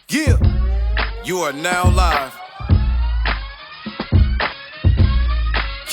Yeah, you are now live.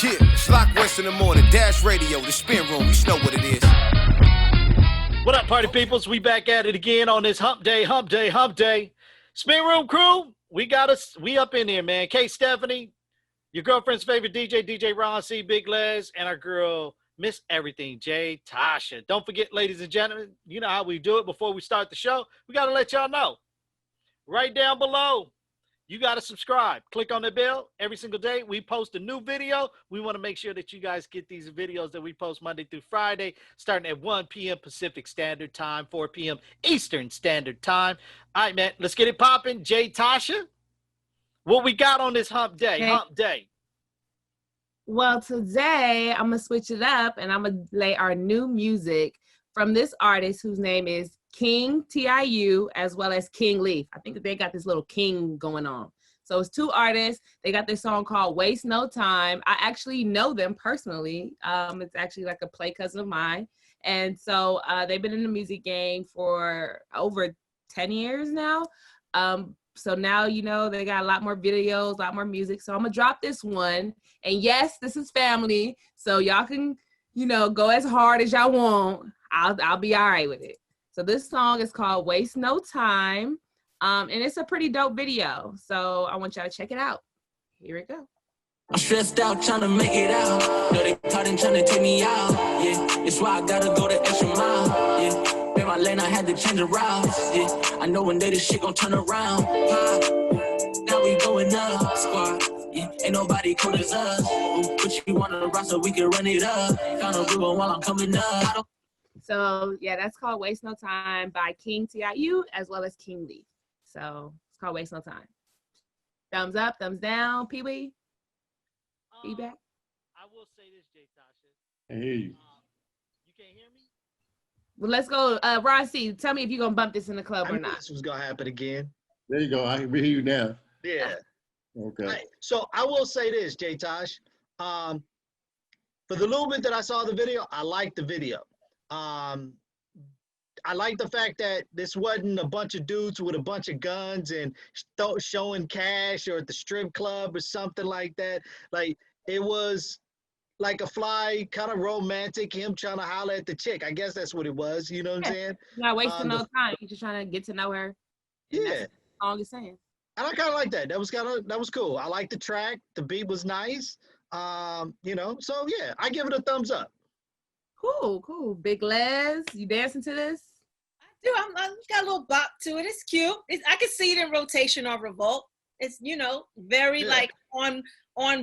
Yeah, it's Lock West in the morning, Dash Radio, the spin room, you know what it is. What up, party peoples? We back at it again on this hump day. Spin room crew, we up in here, man. K Stephanie, your girlfriend's favorite DJ Ron C, Big Les, and our girl, Miss Everything, J Tasha. Don't forget, ladies and gentlemen, you know how we do it before we start the show. We got to let y'all know. Right down below, you got to subscribe. Click on the bell. Every single day, we post a new video. We want to make sure that you guys get these videos that we post Monday through Friday, starting at 1 p.m. Pacific Standard Time, 4 p.m. Eastern Standard Time. All right, man, let's get it popping. J Tasha, what we got on this hump day? Okay. Well, today I'm going to switch it up and I'm going to lay our new music from this artist whose name is King TIU as well as King Leaf. I think that they got this little king going on. So it's two artists. They got this song called Waste No Time. I actually know them personally. It's actually like a play cousin of mine. And so they've been in the music game for over 10 years now. So now, you know, they got a lot more videos, a lot more music. So I'm going to drop this one. And yes, this is family. So y'all can, you know, go as hard as y'all want. I'll be all right with it. So this song is called Waste No Time. And it's a pretty dope video. So I want y'all to check it out. Here we go. I'm stressed out trying to make it out. No, they trying to take me out. Yeah, it's why I gotta go the extra mile. Yeah, in my lane I had to change the routes. Yeah, I know one day this shit gon' turn around. Now we going up, squad. Yeah, ain't nobody cold as us. Put you on the roster, we can run it up. Found a ribbon while I'm coming up. So yeah, that's called Waste No Time by King TIU as well as King Leaf. So it's called Waste No Time. Thumbs up, thumbs down, Pee Wee. Feedback. I will say this, J Tasha. Hey. You can't hear me? Well, let's go. Ron C, tell me if you're gonna bump this in the club or not. This was gonna happen again. There you go. I can hear you now. Yeah. Okay. Right. So I will say this, J Tosh. For the little bit that I saw the video, I liked the video. I like the fact that this wasn't a bunch of dudes with a bunch of guns and showing cash or at the strip club or something like that. Like, it was like a fly, kind of romantic, him trying to holler at the chick. I guess that's what it was. You know what I'm saying? You're not wasting no time. You're just trying to get to know her. Yeah. That's what the song is saying. And I kind of like that. That was cool. I like the track. The beat was nice. You know, so yeah, I give it a thumbs up. Cool. Big Les, you dancing to this? I do. I got a little bop to it. It's cute. I can see it in rotation or revolt. It's, you know, very like on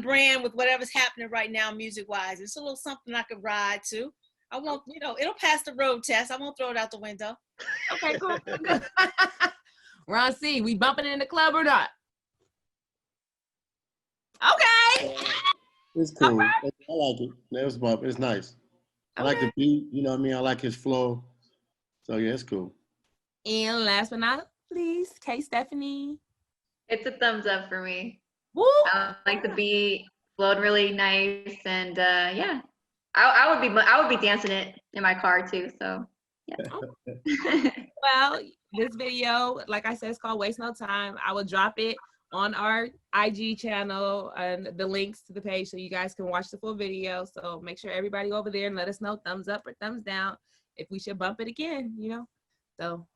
brand with whatever's happening right now music wise. It's a little something I could ride to. I won't, you know, it'll pass the road test. I won't throw it out the window. Okay, cool. Ron C, we bumping it in the club or not? Okay. It's cool. Right. I like it. That was bump. It's nice. I like the beat. You know what I mean? I like his flow. So yeah, it's cool. And last but not least, K Stephanie. It's a thumbs up for me. Woo! I like the beat, flowed really nice, and yeah, I would be dancing it in my car too. So yeah. Well, this video, like I said, it's called Waste No Time. I will drop it on our IG channel and the links to the page so you guys can watch the full video. So make sure everybody over there and let us know thumbs up or thumbs down if we should bump it again, you know. So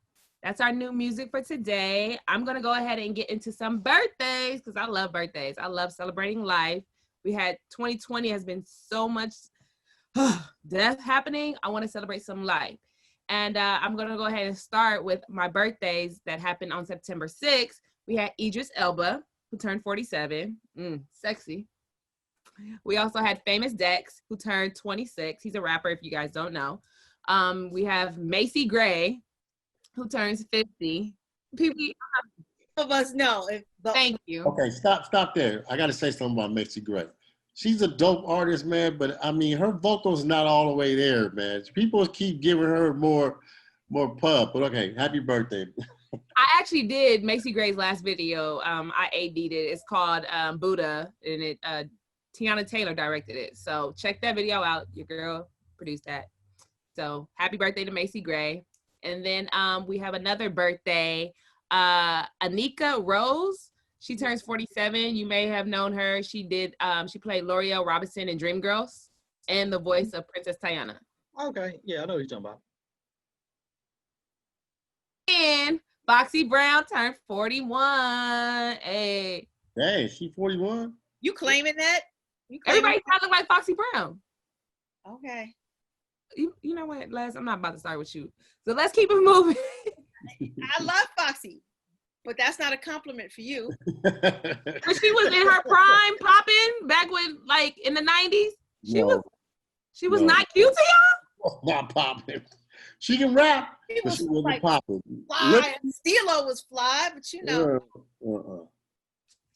that's our new music for today. I'm going to go ahead and get into some birthdays because I love birthdays. I love celebrating life. We had 2020 has been so much death happening. I want to celebrate some life. And I'm going to go ahead and start with my birthdays that happened on September 6th. We had Idris Elba, who turned 47. Sexy. We also had Famous Dex, who turned 26. He's a rapper, if you guys don't know. We have Macy Gray, who turns 50. People of us know. Thank you. Okay, stop there. I got to say something about Macy Gray. She's a dope artist, man, but I mean, her vocals not all the way there, man. People keep giving her more pub, but okay, happy birthday. I actually did Macy Gray's last video. I AD'd it. It's called Buddha, and it Tiana Taylor directed it. So check that video out. Your girl produced that. So happy birthday to Macy Gray. And then we have another birthday. Anika Rose, she turns 47. You may have known her. She played L'Oreal Robinson in Dreamgirls and the voice of Princess Tiana. Okay, yeah, I know what you're talking about. And Foxy Brown turned 41. Hey. Hey, she 41? You claiming that? You claiming Everybody trying to look like Foxy Brown. Okay. You know what, Les? I'm not about to start with you. So let's keep it moving. I love Foxy, but that's not a compliment for you. But she was in her prime popping back when, like, in the 90s. She was not cute to y'all? Not popping. She can rap, She but was she wasn't like popping. fly. Stilo was fly, but you know.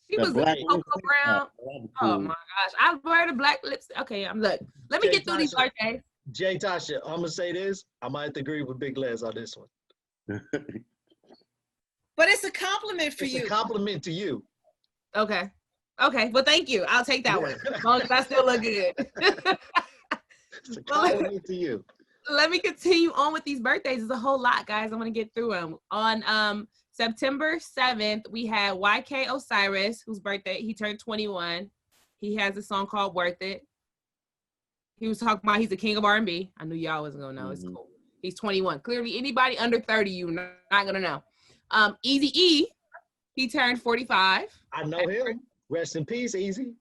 She That was black in Coco lipstick? Brown. Oh, Oh my gosh. I wear the black lipstick. Okay, let me Jay get through these Tasha. birthdays. Jay Tasha, I'm gonna say this. I might have to agree with Big Les on this one. But it's a compliment for It's you. a compliment to you. Okay. Well, thank you. I'll take that one. As long as I still look good. It's a compliment to you. Let me continue on with these birthdays. There's a whole lot, guys. I want to get through them. On September 7th, we had YK Osiris, whose birthday, he turned 21. He has a song called Worth It. He was talking about he's the king of R&B. I knew y'all wasn't going to know. It's cool. He's 21. Clearly, anybody under 30, you're not going to know. Eazy-E, he turned 45. I know him. Rest in peace, Easy.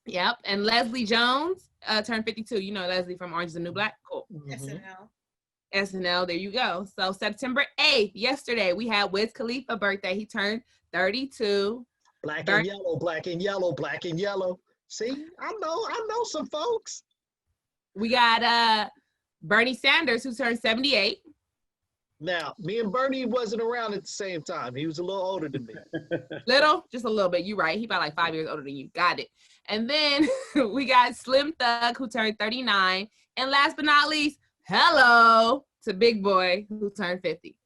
Yep. And Leslie Jones turned 52. You know Leslie from Orange is the New Black? Cool. SNL. SNL, there you go. So September 8th, yesterday, we had Wiz Khalifa birthday. He turned 32. Black and yellow, black and yellow, black and yellow. See, I know some folks. We got Bernie Sanders, who turned 78. Now, me and Bernie wasn't around at the same time. He was a little older than me. Just a little bit. You're right. He about like 5 years older than you. Got it. And then we got Slim Thug, who turned 39. And last but not least, hello to Big Boy, who turned 50.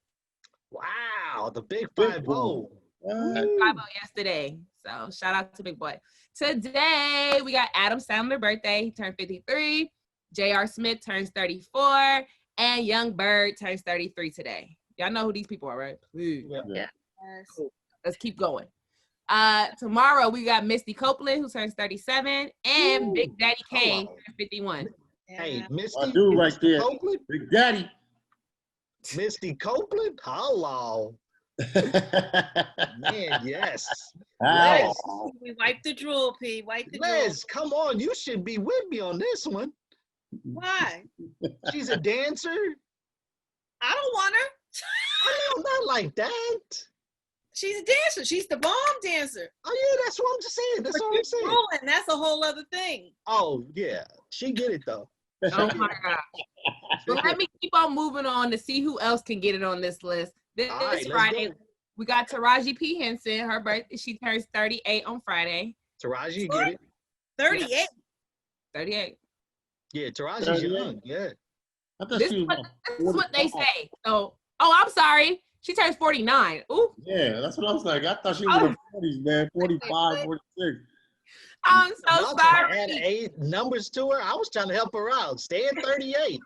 Wow, the big 5-0. 5-0 yesterday. So shout out to Big Boy. Today, we got Adam Sandler birthday. He turned 53. J.R. Smith turns 34. And Young Bird turns 33 today. Y'all know who these people are, right? Please. Yeah. Yes. Cool. Let's keep going. Tomorrow we got Misty Copeland, who turns 37, and Big Daddy Kane turns 51. Hey, Misty. I do right there. Copeland? Big Daddy. Misty Copeland? Hello. Man, yes. Wow. We wiped the drool, P. Wipe the drool. Les, come on. You should be with me on this one. Why? She's a dancer. I don't want her. I know, not like that. She's a dancer. She's the bomb dancer. Oh, yeah, that's what I'm just saying. That's all I'm saying. Drooling, that's a whole other thing. Oh, yeah. She get it, though. Oh, my God. But let me keep on moving on to see who else can get it on this list. This All right, let's Friday, go. we got Taraji P. Henson. Her birthday, she turns 38 on Friday. Taraji, get it? 38. Yep. 38. Yeah, Taraji's 38. young. Yeah. I thought This she is was what they 45. say. So, I'm sorry. She turns 49. Ooh, Yeah, that's what I was like. I thought she was in her 40s, man. 45, 46. I'm so Y'all trying to add sorry. 8 numbers to her. I was trying to help her out. Stay at 38.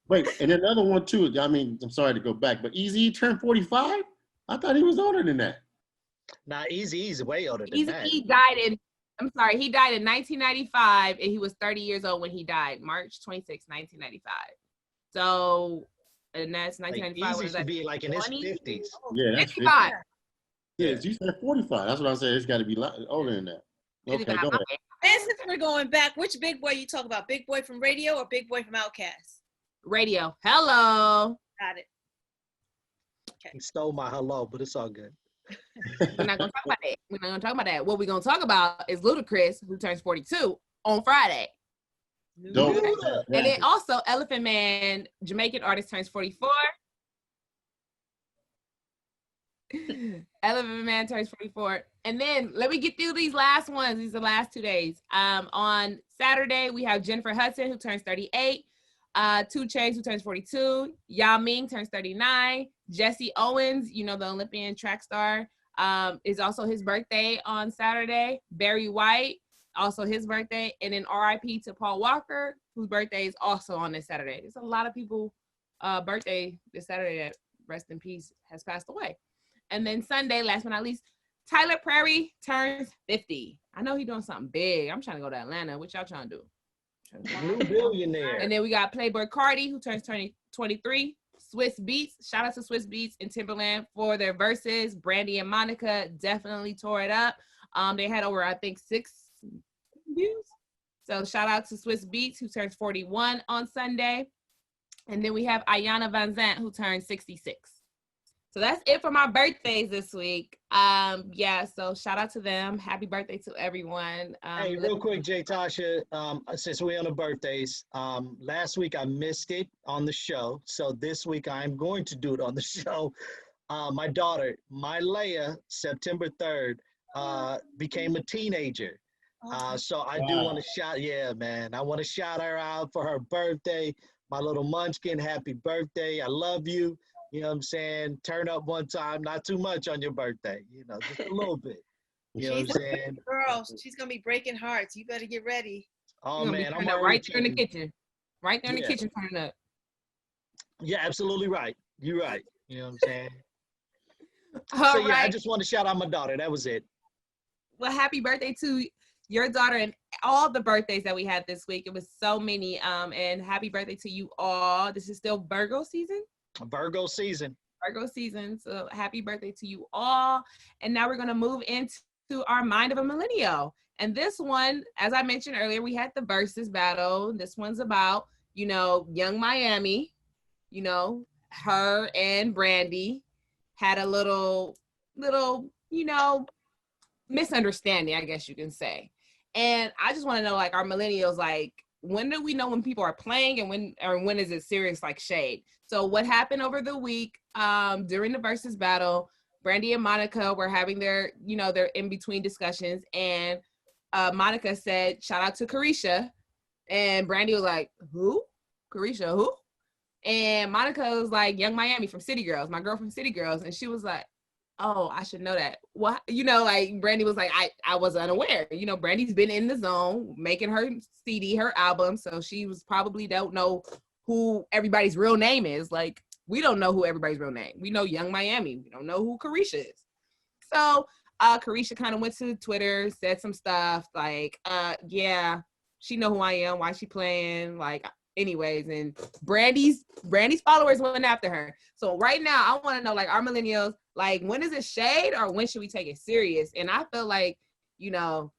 Wait, and another one too. I mean, I'm sorry to go back, but Eazy turned 45? I thought he was older than that. Nah, Easy's way older than that. He died in 1995, and he was 30 years old when he died, March 26, 1995. So, and that's Like, 1995. Easy should be like in his 20? 50s. Yeah, that's 55. Yeah, you said 45. That's what I said. It's got to be older than that. Okay, 55. go ahead. Okay. And since we're going back, which big boy you talk about? Big boy from Radio or big boy from Outkast? Radio. Hello. Got it. He stole my hello, but it's all good. We're not gonna talk about that. We're not gonna talk about that. What we're gonna talk about is Ludacris, who turns 42 on Friday. Dope. And then also Elephant Man, Jamaican artist, turns 44. Elephant Man turns 44. And then let me get through these last ones. These are the last 2 days. On Saturday, we have Jennifer Hudson, who turns 38. 2 Chainz, who turns 42. Yao Ming turns 39. Jesse Owens, you know, the Olympian track star, is also his birthday on Saturday. Barry White, also his birthday. And then RIP to Paul Walker, whose birthday is also on this Saturday. There's a lot of people birthday this Saturday that, rest in peace, has passed away. And then Sunday, last but not least, Tyler Perry turns 50. I know he's doing something big. I'm trying to go to Atlanta. What y'all trying to do? New billionaire. And then we got Playboy Cardi, who turns 23. Swiss Beats. Shout out to Swiss Beats and Timberland for their verses. Brandy and Monica definitely tore it up. They had over, I think, 6 views. So shout out to Swiss Beats, who turns 41 on Sunday. And then we have Ayana Van Zant, who turned 66. So that's it for my birthdays this week. Yeah, so shout out to them. Happy birthday to everyone. Hey, real quick, Jay Tasha, since we're on the birthdays, last week I missed it on the show. So this week I'm going to do it on the show. My daughter, my Leia, September 3rd, became a teenager. So I do want to shout, yeah, man. I want to shout her out for her birthday. My little munchkin, happy birthday. I love you. You know what I'm saying? Turn up one time, not too much on your birthday, you know, just a little bit. You know what I'm saying? Girl, she's going to be breaking hearts. You better get ready. Oh, man. I'm right there in the kitchen. Right there in the kitchen, turning up. Yeah, absolutely right. You're right. You know what I'm saying? All right. I just want to shout out my daughter. That was it. Well, happy birthday to your daughter and all the birthdays that we had this week. It was so many. And happy birthday to you all. This is still Virgo season. Virgo season. So happy birthday to you all. And now we're going to move into our Mind of a Millennial. And this one, as I mentioned earlier, we had the versus battle. This one's about, you know, Young Miami. You know, her and Brandy had a little, you know, misunderstanding, I guess you can say. And I just want to know, like, our millennials, like, when do we know when people are playing and when is it serious, like shade? So what happened over the week during the versus battle, Brandy and Monica were having their, you know, their in-between discussions, and Monica said, shout out to Carisha. And Brandy was like, who? Carisha, who? And Monica was like, Young Miami from City Girls, my girl from City Girls. And she was like, oh, I should know that. What, you know, like Brandy was like, I was unaware. You know, Brandy's been in the zone making her CD, her album. So she was probably don't know who everybody's real name is. Like, we don't know who everybody's real name. We know Young Miami. We don't know who Carisha is. So Carisha kind of went to Twitter, said some stuff like, yeah, she know who I am. Why she playing? Like, anyways, and Brandy's followers went after her. So right now, I want to know, like, our millennials, like, when is it shade or when should we take it serious? And I feel like, you know,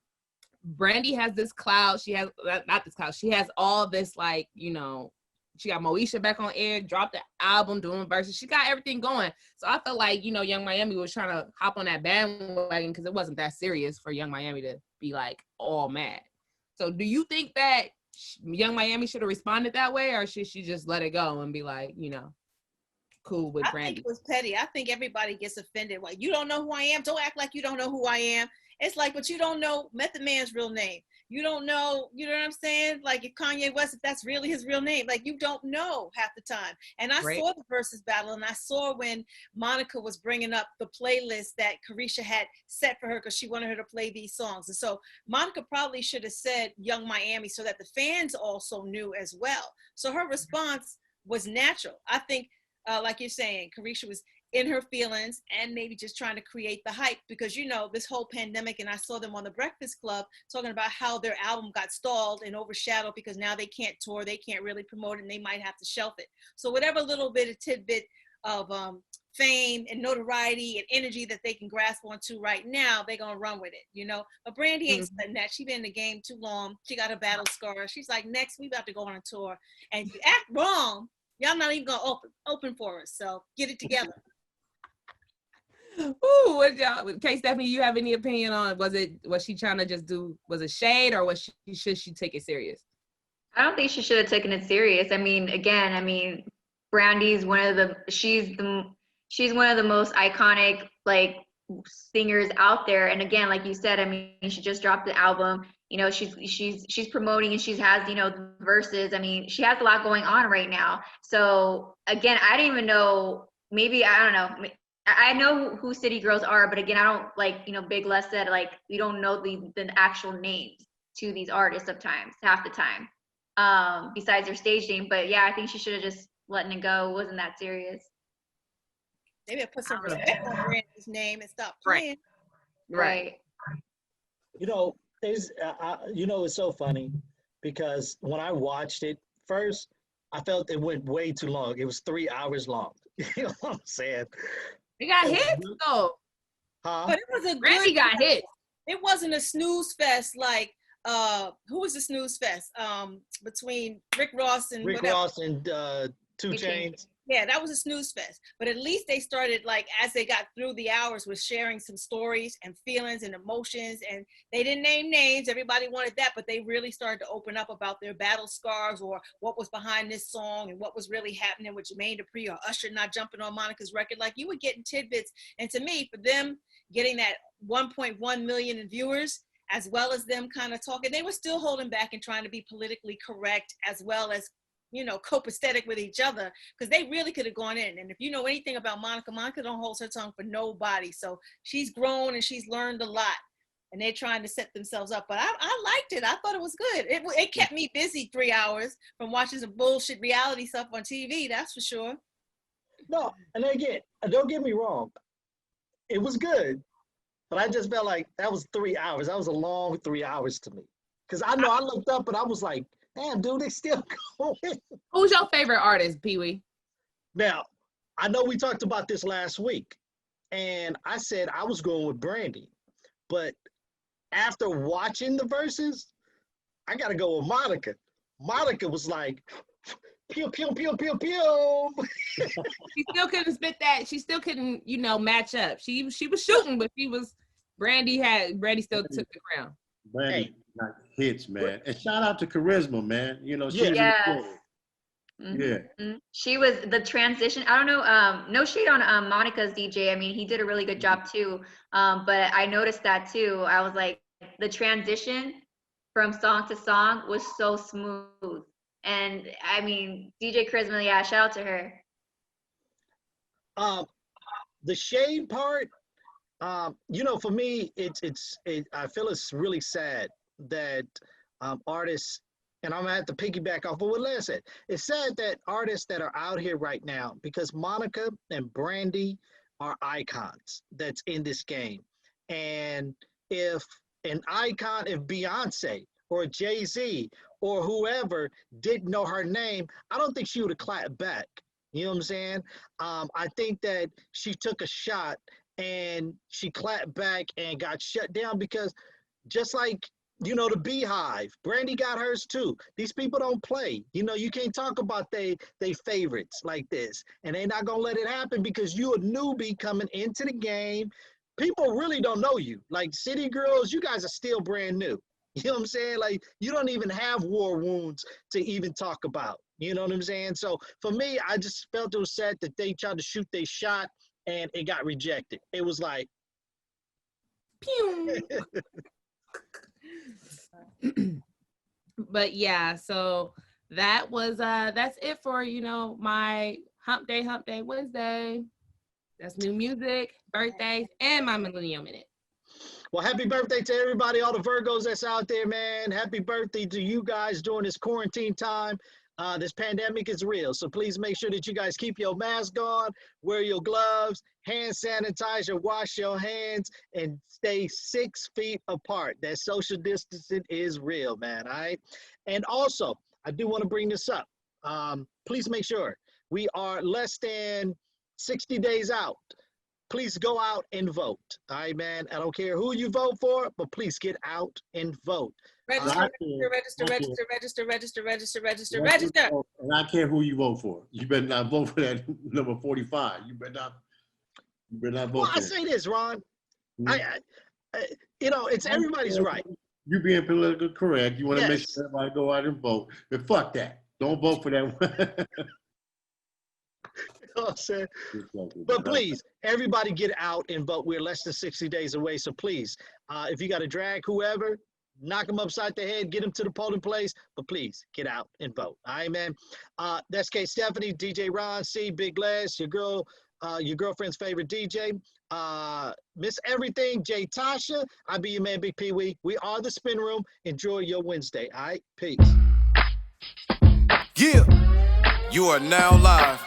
Brandy has this clout. She has, not this clout. She has all this, like, you know, she got Moesha back on air, dropped the album, doing verses. She got everything going. So I felt like, you know, Young Miami was trying to hop on that bandwagon because it wasn't that serious for Young Miami to be, like, all mad. So do you think that Young Miami should have responded that way, or should she just let it go and be like, you know, cool with Brandy? I think it was petty. I think everybody gets offended. Like, you don't know who I am. Don't act like you don't know who I am. It's like, but you don't know Method Man's real name. You don't know, you know what I'm saying? Like, if Kanye West, if that's really his real name, like, you don't know half the time. And I saw the versus battle, and I saw when Monica was bringing up the playlist that Carisha had set for her because she wanted her to play these songs. And so Monica probably should have said Young Miami so that the fans also knew as well. So her response was natural. I think, like you're saying, Carisha was in her feelings and maybe just trying to create the hype because, you know, this whole pandemic, and I saw them on the Breakfast Club talking about how their album got stalled and overshadowed because now they can't tour, they can't really promote it, and they might have to shelf it. So whatever little bit of tidbit of fame and notoriety and energy that they can grasp onto right now, they're gonna run with it, you know. But Brandy ain't studying that. She been in the game too long. She got a battle scar. She's like, next we about to go on a tour, and if you act wrong, y'all not even gonna open for us. So get it together. Ooh, what y'all? Okay, Stephanie, you have any opinion on? Was she trying to just do? Was it shade, or should she take it serious? I don't think she should have taken it serious. I mean, again, Brandy's she's one of the most iconic, like, singers out there. And again, like you said, I mean, she just dropped the album. You know, she's promoting, and she has, you know, the verses. I mean, she has a lot going on right now. So again, I didn't even know. Maybe I don't know. I know who City Girls are, but again, I don't, like, you know, Big Les said, like, we don't know the actual names to these artists half the time, besides their stage name. But yeah, I think she should have just letting it go. It wasn't that serious. They better put some respect on Brandy's name and stop playing. Right. You know, it's so funny because when I watched it first, I felt it went way too long. It was 3 hours long. You know what I'm saying? They got hits though. Huh? But it was a Brandy got hit. It wasn't a snooze fest like who was the snooze fest? Between Rick Ross and 2 Chainz. Yeah, that was a snooze fest. But at least they started, like, as they got through the hours, with sharing some stories and feelings and emotions. And they didn't name names. Everybody wanted that, but they really started to open up about their battle scars or what was behind this song and what was really happening with Jermaine Dupri or Usher not jumping on Monica's record. Like, you were getting tidbits. And to me, for them getting that 1.1 million in viewers, as well as them kind of talking, they were still holding back and trying to be politically correct, as well as, you know, copacetic with each other, because they really could have gone in. And if you know anything about Monica, Monica don't hold her tongue for nobody. So she's grown and she's learned a lot, and they're trying to set themselves up. But I liked it. I thought it was good. It kept me busy 3 hours from watching some bullshit reality stuff on TV. That's for sure. No, and again, don't get me wrong. It was good, but I just felt like that was 3 hours. That was a long 3 hours to me. Because I know I looked up and I was like, damn, dude, they still going. Who's your favorite artist, Pee Wee? Now, I know we talked about this last week, and I said I was going with Brandy. But after watching the verses, I got to go with Monica. Monica was like, pew, pew, pew, pew, pew. She still couldn't spit that. She still couldn't, you know, match up. She was shooting, but Brandy still took the crown. Brandy got hits, man. And shout out to Charisma, man. You know, she Yes. Mm-hmm. She was the transition. I don't know. No shade on Monica's DJ. I mean, he did a really good job too. But I noticed that too. I was like, the transition from song to song was so smooth. And I mean, DJ Charisma, yeah, shout out to her. The shade part, you know, for me, I feel it's really sad that artists, and I'm gonna have to piggyback off of what Les said. It's sad that artists that are out here right now, because Monica and Brandy are icons that's in this game. And if an icon, if Beyonce or Jay-Z or whoever didn't know her name, I don't think she would have clapped back. You know what I'm saying? I think that she took a shot and she clapped back and got shut down because just like, you know, the Beehive, Brandy got hers too. These people don't play. You know, you can't talk about they favorites like this. And they're not going to let it happen because you a newbie coming into the game. People really don't know you. Like City Girls, you guys are still brand new. You know what I'm saying? Like, you don't even have war wounds to even talk about. You know what I'm saying? So for me, I just felt it was sad that they tried to shoot their shot and it got rejected. It was like, pew. But yeah, so that was that's it for, you know, my Hump Day Wednesday. That's new music, birthdays, and my Millennial Minute. Well, happy birthday to everybody, all the Virgos that's out there, man. Happy birthday to you guys during this quarantine time. This pandemic is real, so please make sure that you guys keep your mask on, wear your gloves, hand sanitizer, wash your hands, and stay 6 feet apart. That social distancing is real, man, all right? And also, I do want to bring this up. Please make sure we are less than 60 days out. Please go out and vote, all right, man? I don't care who you vote for, but please get out and vote. Register. And I care who you vote for. You better not vote for that number 45. You better not vote well, for I say this, Ron. I you know, it's everybody's right. You being politically correct. You want to make Yes. sure everybody go out and vote. But fuck that. Don't vote for that one. You know what I'm saying? But please, everybody get out and vote. We're less than 60 days away. So please, if you got to drag whoever, knock them upside the head, get them to the polling place. But please, get out and vote. All right, man? That's Kate Stephanie, DJ Ron C, Big Les, your girlfriend's favorite DJ. Miss Everything, Jay Tasha. I be your man, Big Pwee. We are the Spin Room. Enjoy your Wednesday. All right? Peace. Yeah, you are now live